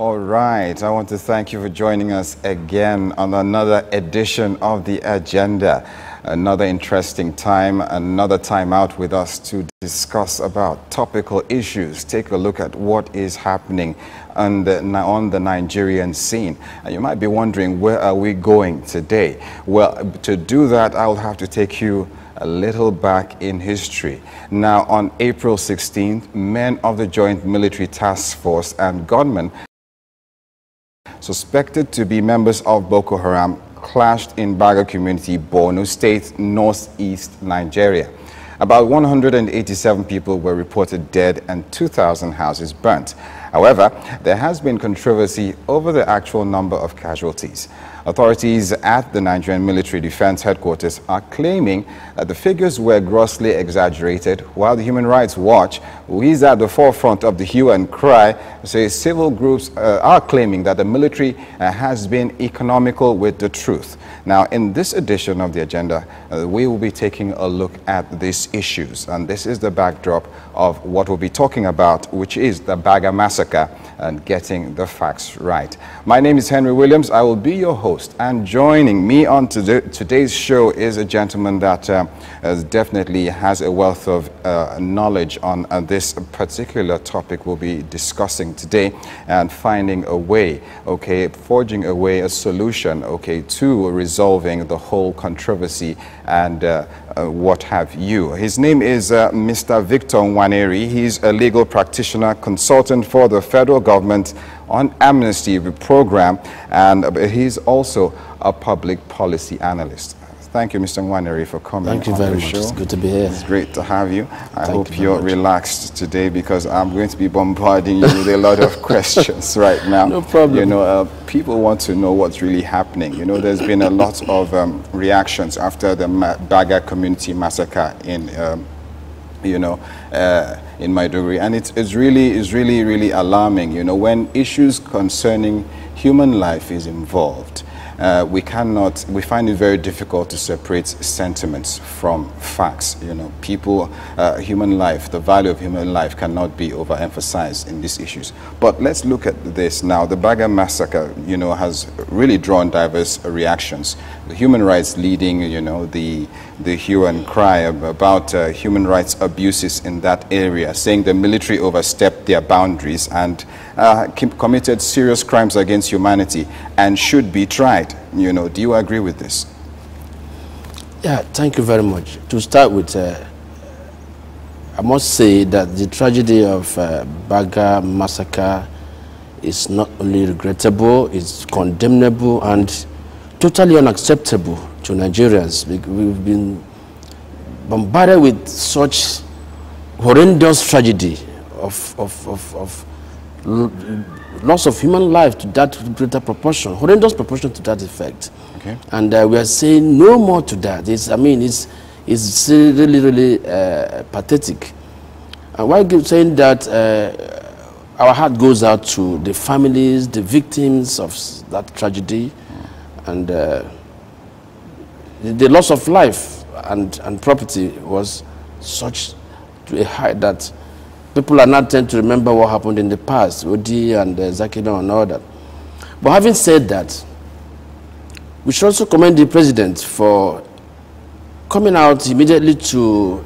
All right, I want to thank you for joining us again on another edition of The Agenda. Another interesting time, another time out with us to discuss about topical issues. Take a look at what is happening on the Nigerian scene. And you might be wondering, where are we going today? Well, to do that, I'll have to take you a little back in history. Now, on April 16th, men of the Joint Military Task Force and gunmen suspected to be members of Boko Haram clashed in BAGA community, Borno State, northeast Nigeria. About 187 people were reported dead and 2,000 houses burnt. However, there has been controversy over the actual number of casualties. Authorities at the Nigerian Military Defense Headquarters are claiming that the figures were grossly exaggerated, while the Human Rights Watch, who is at the forefront of the hue and cry, says civil groups are claiming that the military has been economical with the truth. Now, in this edition of The Agenda, we will be taking a look at these issues, and this is the backdrop of what we'll be talking about, which is the BAGA massacre and getting the facts right. My name is Henry Williams. I will be your host, and joining me on today's show is a gentleman that definitely has a wealth of knowledge on this particular topic we'll be discussing today, and finding a way, okay, forging a way, a solution, okay, to resolving the whole controversy and what have you. His name is Mr. Victor Nwaneri. He's a legal practitioner, consultant for the federal government on amnesty program, and he's also a public policy analyst. Thank you, Mr. Nwaneri, for coming. Thank you very much. It's good to be here. It's great to have you. I hope you're relaxed today, because I'm going to be bombarding you with a lot of questions right now. No problem. You know, people want to know what's really happening. You know, there's been a lot of reactions after the BAGA community massacre in, in Maiduguri, and it's really alarming. You know, when issues concerning human life is involved, we find it very difficult to separate sentiments from facts. You know, human life, the value of human life cannot be overemphasized in these issues. But let's look at this now. The BAGA massacre, you know, has really drawn diverse reactions. The human rights leading, you know, the hue and cry about human rights abuses in that area, saying the military overstepped their boundaries and committed serious crimes against humanity and should be tried. You know, do you agree with this? Yeah, thank you very much. To start with, I must say that the tragedy of BAGA massacre is not only regrettable, it's condemnable and totally unacceptable to Nigerians. We've been bombarded with such horrendous tragedy of loss of human life to that greater proportion, horrendous proportion to that effect. Okay. And we are saying no more to that. It's really pathetic. And why keep saying that our heart goes out to the families, the victims of that tragedy, and the loss of life and property was such to a height that people are not tend to remember what happened in the past, Odi and Zakino and all that. But having said that, we should also commend the president for coming out immediately to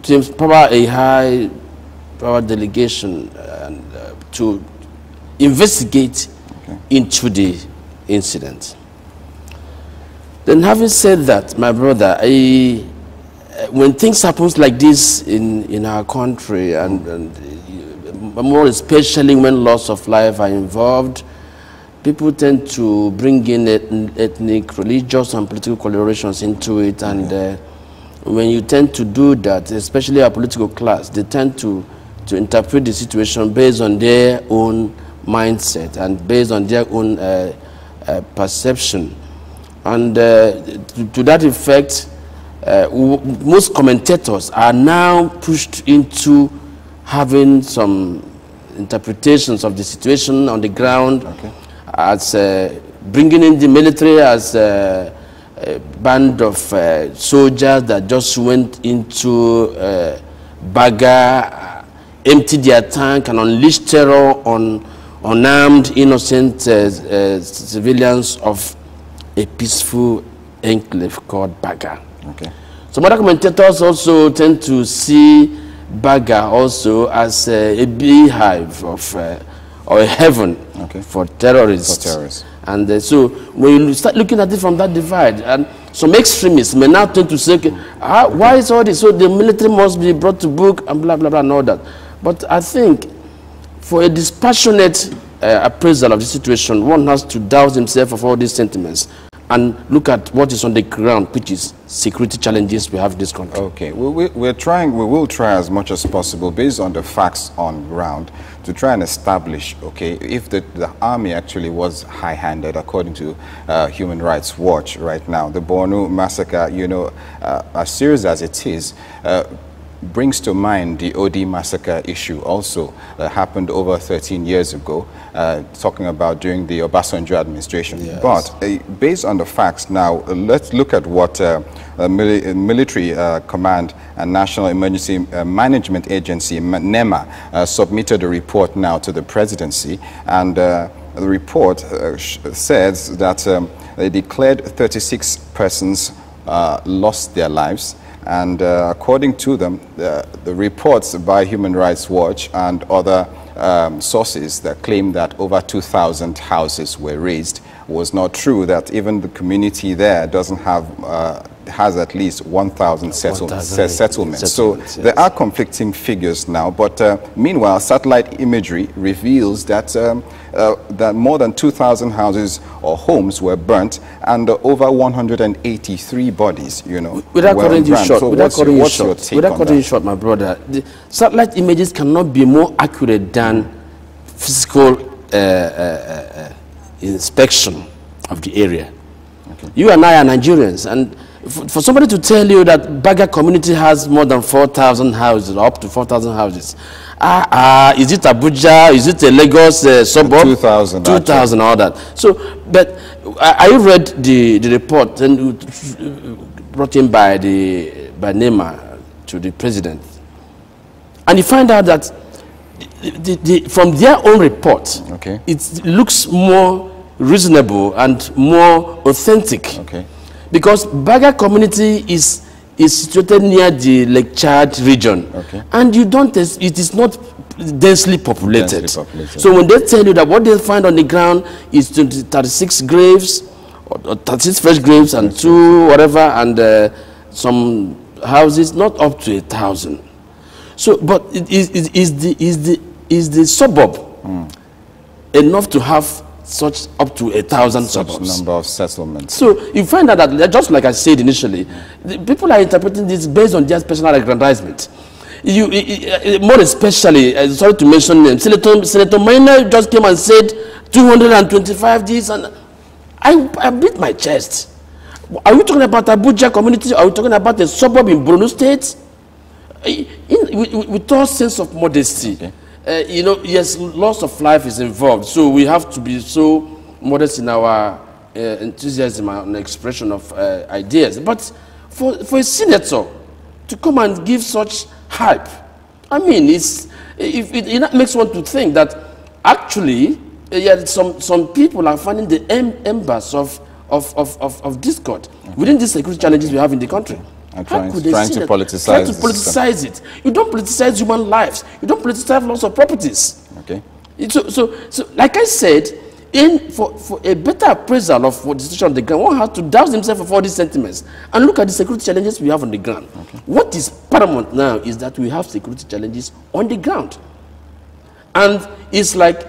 empower a high power delegation and to investigate into the incident. Then having said that, my brother, when things happen like this in our country, and more especially when loss of life are involved, people tend to bring in ethnic, religious, and political colorations into it. And when you tend to do that, especially our political class, they tend to interpret the situation based on their own mindset and based on their own perception. And to that effect, most commentators are now pushed into having some interpretations of the situation on the ground, as bringing in the military as a band of soldiers that just went into BAGA empty their tank and unleash terror on unarmed, innocent civilians of a peaceful enclave called BAGA. Okay. Some other commentators also tend to see BAGA also as a beehive of or a heaven for terrorists. And so when you start looking at it from that divide, and some extremists may now tend to say, okay, why is all this? So the military must be brought to book and blah, blah, blah, and all that. But I think for a dispassionate appraisal of the situation, one has to douse himself of all these sentiments and look at what is on the ground, which is security challenges we have in this country. Okay, we will try as much as possible, based on the facts on ground, to try and establish, okay, if the army actually was high-handed, according to Human Rights Watch right now. The Borno massacre, you know, as serious as it is, brings to mind the OD massacre issue also that happened over 13 years ago, talking about during the Obasanjo administration. Yes. But based on the facts now, let's look at what Military Command and National Emergency Management Agency, NEMA, submitted a report now to the presidency, and the report says that they declared 36 persons lost their lives. And according to them, the reports by Human Rights Watch and other sources that claim that over 2,000 houses were razed was not true, that even the community there doesn't have, has at least 1,000 settlements. So yes, there are conflicting figures now, but meanwhile, satellite imagery reveals that, that more than 2,000 houses or homes were burnt and over 183 bodies, you know, without cutting you short, so what's your cutting you short, my brother, the satellite images cannot be more accurate than physical inspection of the area. Okay. You and I are Nigerians, and for somebody to tell you that BAGA community has more than 4,000 houses, or up to 4,000 houses, is it Abuja? Is it a Lagos suburb? 2,000. 2,000, all that. So, but I read the report and brought in by NEMA to the president, and you find out that from their own report, it looks more reasonable and more authentic. Okay. Because BAGA community is situated near the Lake Chad region, and you don't, it is not densely populated. So when they tell you that what they find on the ground is 36 graves, or 36 fresh graves, and 2 whatever, and some houses, not up to 1,000. So, but is the suburb enough to have such up to 1,000 suburbs? Number of settlements. So you find out that, just like I said initially, the people are interpreting this based on their personal aggrandizement. More especially, sorry to mention names, Senator Maina just came and said 225 this, and I beat my chest. Are we talking about Abuja community? Are we talking about a suburb in Borno State? With all sense of modesty. You know, yes, loss of life is involved, so we have to be so modest in our enthusiasm and expression of ideas. But for a senator to come and give such hype, I mean, it makes one to think that actually, some people are finding the embers of discord within these security challenges we have in the country. And trying to politicize it. You don't politicize human lives. You don't politicize loss of properties. Okay. So like I said, for a better appraisal of what the situation on the ground, one has to douse himself of all these sentiments and look at the security challenges we have on the ground. Okay. What is paramount now is that we have security challenges on the ground. And it's like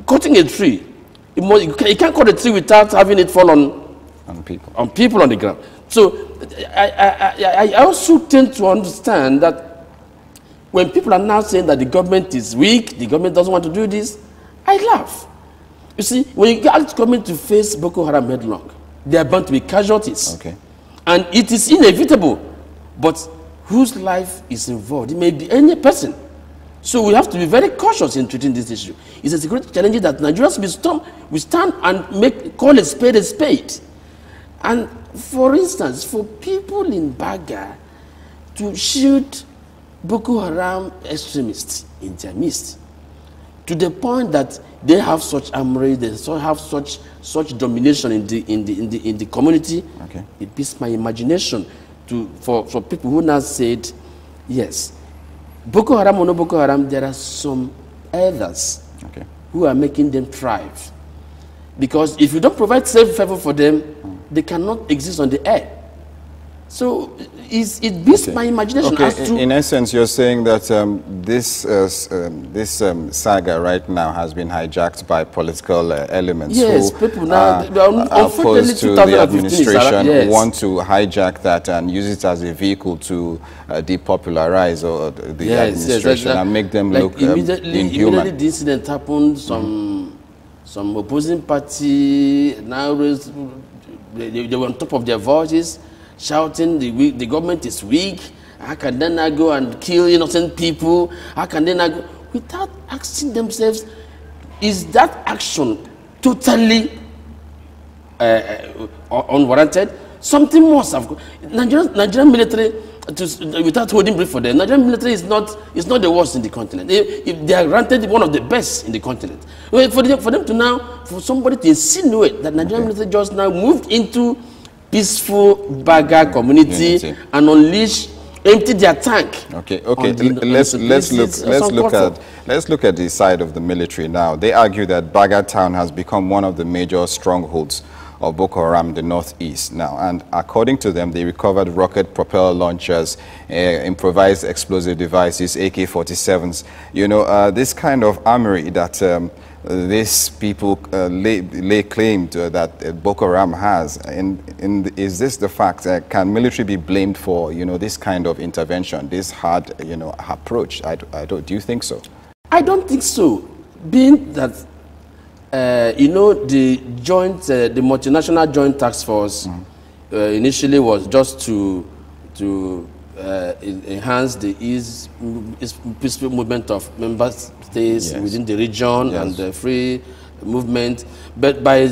cutting a tree. You can't cut a tree without having it fall on people on the ground. So I also tend to understand that when people are now saying that the government is weak, the government doesn't want to do this, I laugh. You see, when you get government to face Boko Haram headlong, there are bound to be casualties. Okay. And it is inevitable. But whose life is involved? It may be any person. So we have to be very cautious in treating this issue. It's a security challenge that Nigerians will stand and call a spade a spade. And for instance, for people in BAGA to shoot Boko Haram extremists in their midst, to the point that they have such armory, they have such domination in the community. Okay. It beats my imagination for people who now said, yes, Boko Haram or no Boko Haram, there are some others who are making them thrive. Because if you don't provide safe haven for them, they cannot exist on the air. So it beats my imagination. As to in essence, you're saying that this saga right now has been hijacked by political elements. Yes, who, people now, opposed to the administration, want to hijack that and use it as a vehicle to depopularize the administration and make them look inhuman. Immediately the incident happened, some opposing party now raised, they were on top of their voices, shouting the government is weak. How can they not go and kill innocent people? How can they not go? Without asking themselves, is that action totally unwarranted? Something must have. Nigerian military, without holding brief for them, Nigerian military is not the worst in the continent. If they are granted one of the best in the continent, for them to now, for somebody to insinuate that Nigerian military just now moved into peaceful BAGA community and empty their tank. Let's look at the side of the military now. They argue that BAGA town has become one of the major strongholds of Boko Haram in the northeast now, and according to them, they recovered rocket propeller launchers, improvised explosive devices, AK-47s. You know, this kind of armory that these people lay claim to, that Boko Haram has. Is this the fact? Can military be blamed for, you know, this kind of intervention, this hard, you know, approach? Do you think so? I don't think so. Being that, you know, the multinational joint task force initially was just to enhance the peaceful movement of member states within the region and the free movement. But by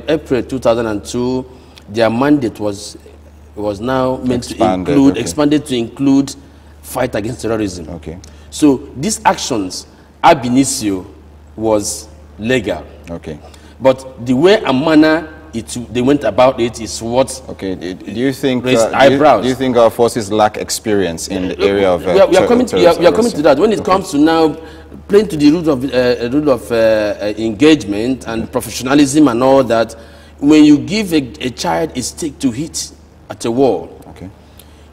April 2002, their mandate was now meant to expanded to include fight against terrorism. So these actions, ab initio, was legal. But the way and manner they went about it is what do you think raised eyebrows. Do you think our forces lack experience in the area of we are coming to that. When it comes to now playing to the rule of engagement and professionalism and all that, when you give a child a stick to hit at a wall,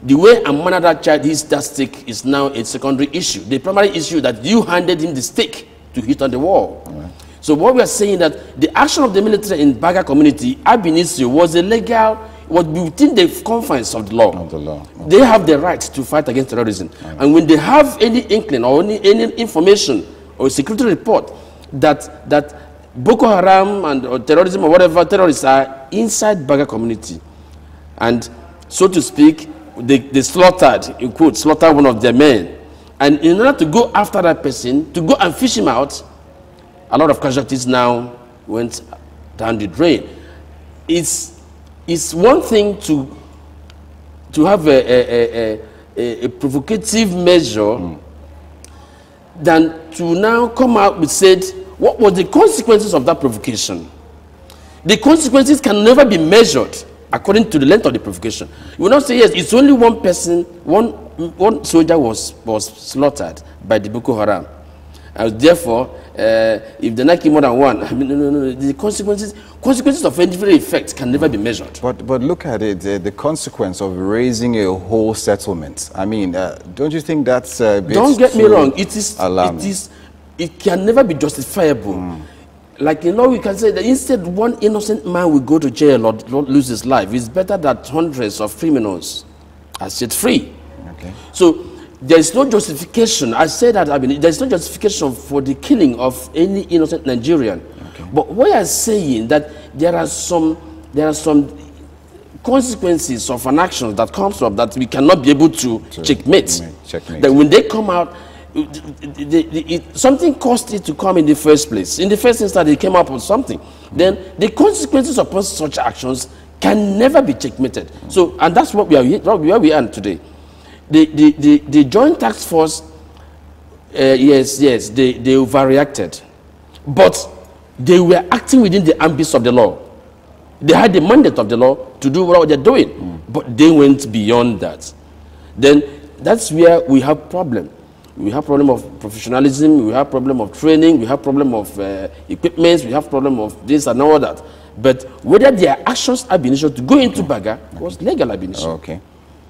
the way and manner that child hits that stick is now a secondary issue. The primary issue that you handed him the stick to hit on the wall. So what we are saying that the action of the military in BAGA community, ab initio, was illegal, was within the confines of the law. They have the right to fight against terrorism. And when they have any inkling or any information or security report that Boko Haram or terrorism or whatever terrorists are inside BAGA community, and so to speak, they slaughtered, in quotes, slaughtered one of their men. And in order to go after that person, to go and fish him out, a lot of casualties now went down the drain. It's one thing to have a provocative measure than to now come out with said, what were the consequences of that provocation? The consequences can never be measured according to the length of the provocation. You will not say, yes, it's only one person, one soldier was slaughtered by the Boko Haram. And therefore, if they not kill more than one, I mean, no. The consequences of every effect can never be measured. But look at it, the consequence of raising a whole settlement. I mean, don't you think that's a bit Don't get me wrong. alarming? It can never be justifiable. Like in law, we can say that instead one innocent man will go to jail or lose his life. It's better that hundreds of criminals are set free. So there is no justification. I say that, I mean, there is no justification for the killing of any innocent Nigerian. But we are saying that there are some consequences of an action that comes from that we cannot be able to checkmate. That when they come out, something caused it to come in the first place. In the first instance, they came up with something. Then the consequences of such actions can never be checkmated. So, and that's what where we are today. The Joint Task Force, yes, they overreacted. But they were acting within the ambits of the law. They had the mandate of the law to do what they're doing, but they went beyond that. Then that's where we have problem. We have problem of professionalism, we have problem of training, we have problem of equipment, we have problem of this and all that. But whether their actions ab initio to go into BAGA was legal ab initio. Okay.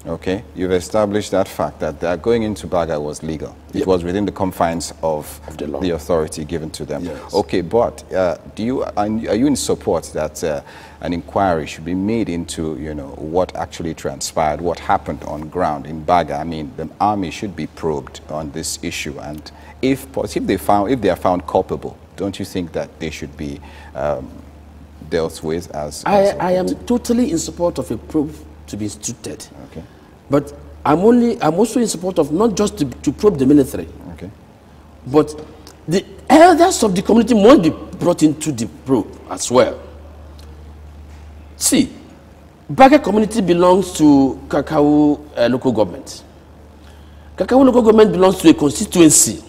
Okay, you've established that fact that going into BAGA was legal. It was within the confines of the authority given to them. Yes. Okay, but are you in support that an inquiry should be made into, what actually transpired, what happened on ground in BAGA? I mean, the army should be probed on this issue, and if they are found culpable, don't you think that they should be dealt with as? I am totally in support of a probe to be instituted. Okay. But I'm also in support of not just to probe the military. Okay. But the elders of the community must be brought into the probe as well. See, BAGA community belongs to Kakao local government. Kakao local government belongs to a constituency.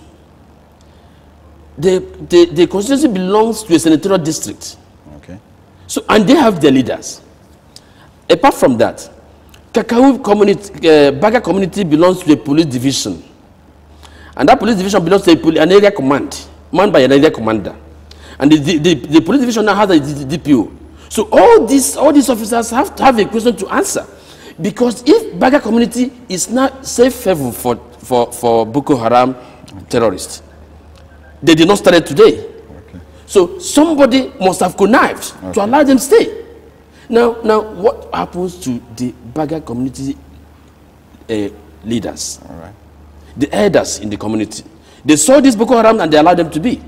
The constituency belongs to a senatorial district. Okay. So, and they have their leaders. Apart from that, Kakao community, BAGA community belongs to a police division. And that police division belongs to an area command, manned by an area commander. And the police division now has a DPO. So all these officers have to have a question to answer. Because if BAGA community is not safe haven for Boko Haram terrorists, they did not start it today. Okay. So somebody must have connived to allow them stay. Now, what happens to the BAGA community leaders? All right. The elders in the community. They saw this Boko Haram and they allowed them to be.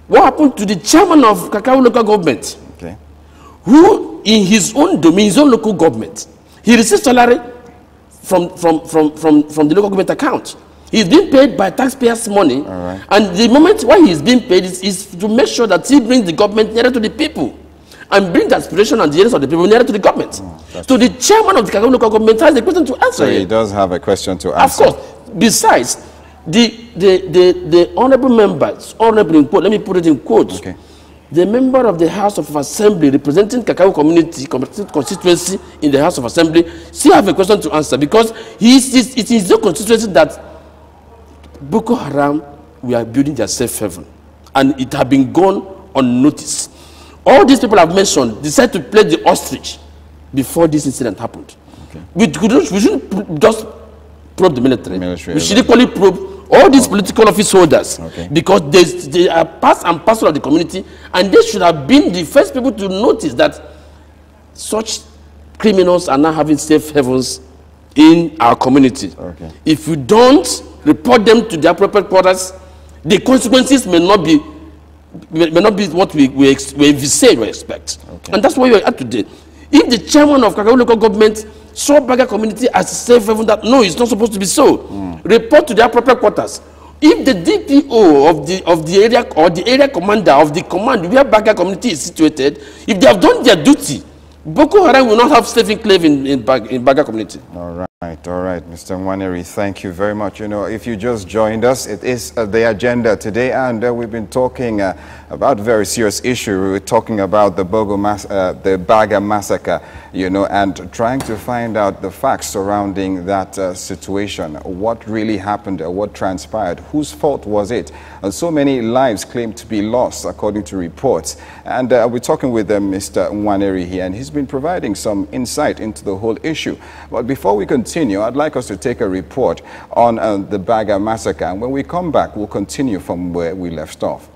What happened to the chairman of Kakao local government? Okay. Who, in his own domain, his own local government, he receives salary from the local government account. He's being paid by taxpayers' money. All right. And the moment why he's being paid is to make sure that he brings the government nearer to the people. And bring the aspiration and the interests of the people nearer to the government. So the chairman of the Kakao local government has a question to answer. So he does have a question to answer. Of course. Besides, the honorable members, honorable in quote, let me put it in quotes. Okay. The member of the House of Assembly representing Kakao community constituency in the House of Assembly still have a question to answer, because it is the constituency that Boko Haram we are building their safe haven, and it has been gone unnoticed. All these people I've mentioned decided to play the ostrich before this incident happened. Okay. We shouldn't just probe the military. We should equally probe all these political office holders, because they are part and parcel of the community, and they should have been the first people to notice that such criminals are now having safe havens in our community. Okay. If you don't report them to the appropriate quarters, the consequences may not be what we say we expect. Okay. And that's why we are at today. If the chairman of Kakao local government saw BAGA community as a safe haven, that no, it's not supposed to be so, report to the appropriate quarters. If the DPO of the area or the area commander of the command where BAGA community is situated, if they have done their duty, Boko Haram will not have safe enclave in BAGA community. All right, Mr. Nwaneri, thank you very much. If you just joined us, it is the agenda today, and we've been talking about a very serious issue. We were talking about the BAGA massacre, and trying to find out the facts surrounding that situation. What really happened, what transpired, whose fault was it? And so many lives claimed to be lost, according to reports. And we're talking with Mr. Nwaneri here, and he's been providing some insight into the whole issue. But before we continue, I'd like us to take a report on the BAGA massacre. And when we come back, we'll continue from where we left off.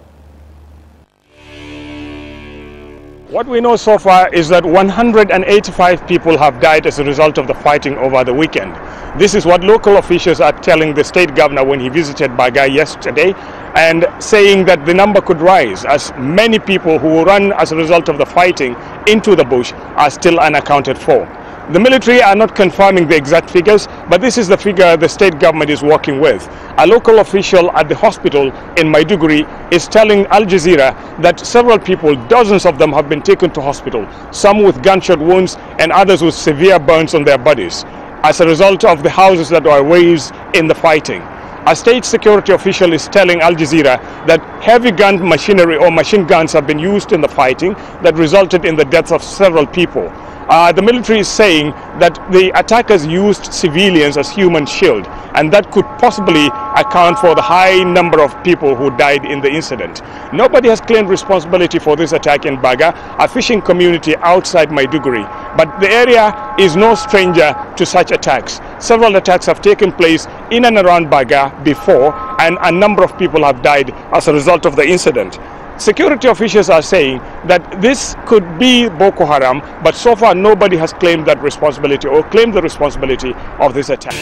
What we know so far is that 185 people have died as a result of the fighting over the weekend. This is what local officials are telling the state governor when he visited BAGA yesterday, and saying that the number could rise as many people who ran as a result of the fighting into the bush are still unaccounted for. The military are not confirming the exact figures, but this is the figure the state government is working with. A local official at the hospital in Maiduguri is telling Al Jazeera that several people, dozens of them, have been taken to hospital, some with gunshot wounds and others with severe burns on their bodies. as a result of the houses that were razed in the fighting. A state security official is telling Al Jazeera that heavy gun machinery or machine guns have been used in the fighting that resulted in the deaths of several people. The military is saying that the attackers used civilians as human shield, and that could possibly account for the high number of people who died in the incident. Nobody has claimed responsibility for this attack in BAGA, a fishing community outside Maiduguri, but the area is no stranger to such attacks. Several attacks have taken place in and around BAGA before, and a number of people have died as a result of the incident. Security officials are saying that this could be Boko Haram, but so far nobody has claimed that responsibility or claimed the responsibility of this attack.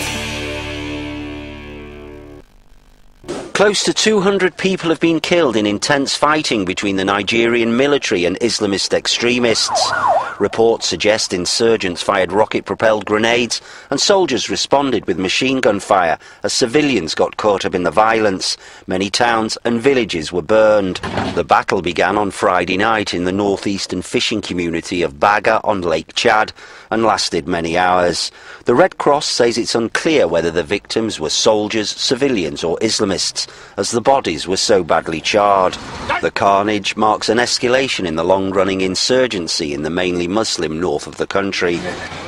Close to 200 people have been killed in intense fighting between the Nigerian military and Islamist extremists. Reports suggest insurgents fired rocket-propelled grenades and soldiers responded with machine gun fire as civilians got caught up in the violence. Many towns and villages were burned. The battle began on Friday night in the northeastern fishing community of BAGA on Lake Chad and lasted many hours. The Red Cross says it's unclear whether the victims were soldiers, civilians or Islamists, as the bodies were so badly charred. The carnage marks an escalation in the long-running insurgency in the mainly Muslim north of the country.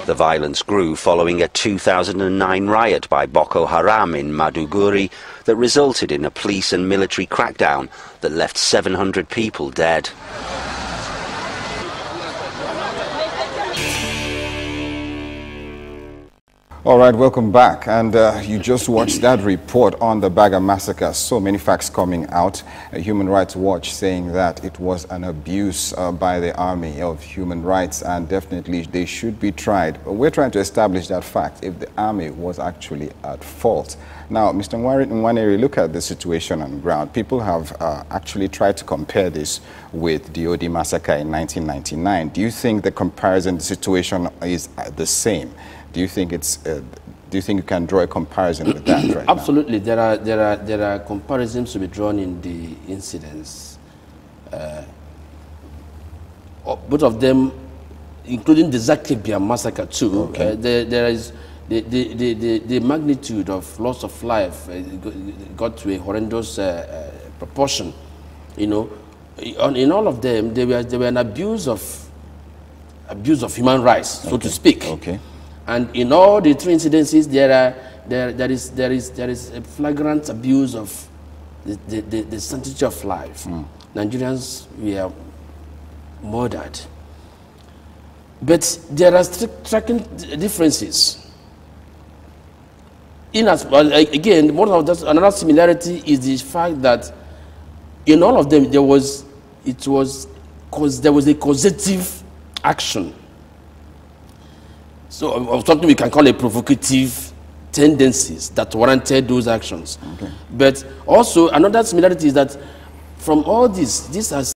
The violence grew following a 2009 riot by Boko Haram in Maiduguri that resulted in a police and military crackdown that left 700 people dead. All right, welcome back. And you just watched that report on the BAGA massacre. So many facts coming out. Human Rights Watch saying that it was an abuse by the Army of Human Rights, and definitely they should be tried. But we're trying to establish that fact, if the Army was actually at fault. Now, Mr. Nwaneri, look at the situation on the ground. People have actually tried to compare this with the Odi massacre in 1999. Do you think the comparison, the situation is the same? Do you think it's? Do you think you can draw a comparison with that right Absolutely, now? There are comparisons to be drawn in the incidents. Both of them, including the Zakibia massacre too. Okay. There is the magnitude of loss of life got to a horrendous proportion. You know, in all of them, there were an abuse of human rights, so to speak. Okay. And in all the three incidences, there is a flagrant abuse of the sanctity of life. Nigerians were murdered. But there are striking differences. Again, another similarity is the fact that in all of them there was a causative action. So something we can call a provocative tendencies that warranted those actions. Okay. But also another similarity is that from all this has